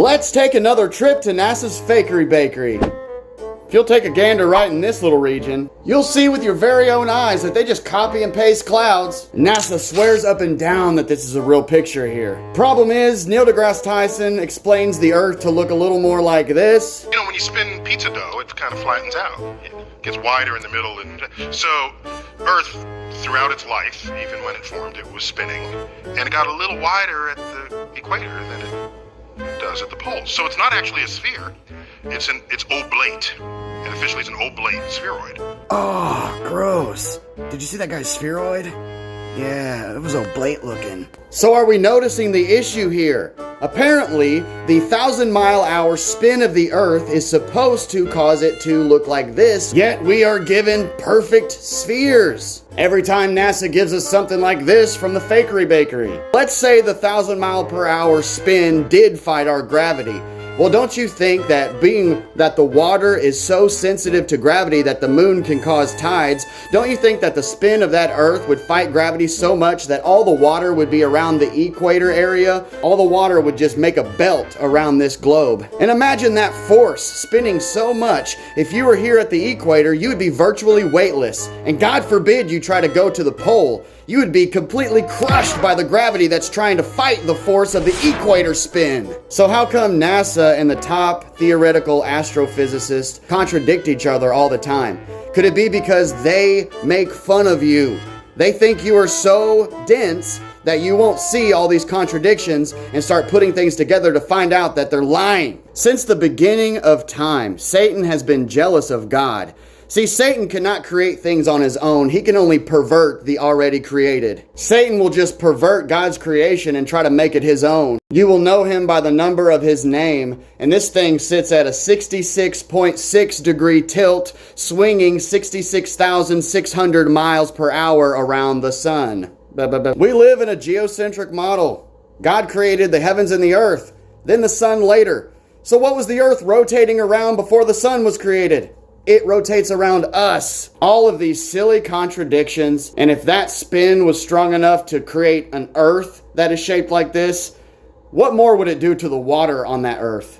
Let's take another trip to NASA's Fakery Bakery. If you'll take a gander right in this little region, you'll see with your very own eyes that they just copy and paste clouds. NASA swears up and down that this is a real picture here. Problem is, Neil deGrasse Tyson explains the Earth to look a little more like this. You know, when you spin pizza dough, it kind of flattens out. It gets wider in the middle, and so Earth, throughout its life, even when it formed, it was spinning, and it got a little wider at the equator than it does at the poles. So it's not actually a sphere. It's oblate. And officially it's an oblate spheroid. Oh, gross. Did you see that guy's spheroid? Yeah, it was oblate looking. So are we noticing the issue here? Apparently, the 1,000-mile-hour spin of the Earth is supposed to cause it to look like this, yet we are given perfect spheres. Every time NASA gives us something like this from the Fakery Bakery. Let's say the 1,000-mile-per-hour spin did fight our gravity. Well, don't you think that being that the water is so sensitive to gravity that the moon can cause tides, don't you think that the spin of that Earth would fight gravity so much that all the water would be around the equator area? All the water would just make a belt around this globe. And imagine that force spinning so much. If you were here at the equator, you would be virtually weightless. And God forbid you try to go to the pole. You would be completely crushed by the gravity that's trying to fight the force of the equator spin. So how come NASA and the top theoretical astrophysicists contradict each other all the time? Could it be because they make fun of you? They think you are so dense that you won't see all these contradictions and start putting things together to find out that they're lying. Since the beginning of time, Satan has been jealous of God. See, Satan cannot create things on his own. He can only pervert the already created. Satan will just pervert God's creation and try to make it his own. You will know him by the number of his name, and this thing sits at a 66.6 degree tilt, swinging 66,600 miles per hour around the sun. We live in a geocentric model. God created the heavens and the earth, then the sun later. So what was the earth rotating around before the sun was created? It rotates around us. All of these silly contradictions. And if that spin was strong enough to create an Earth that is shaped like this, what more would it do to the water on that Earth?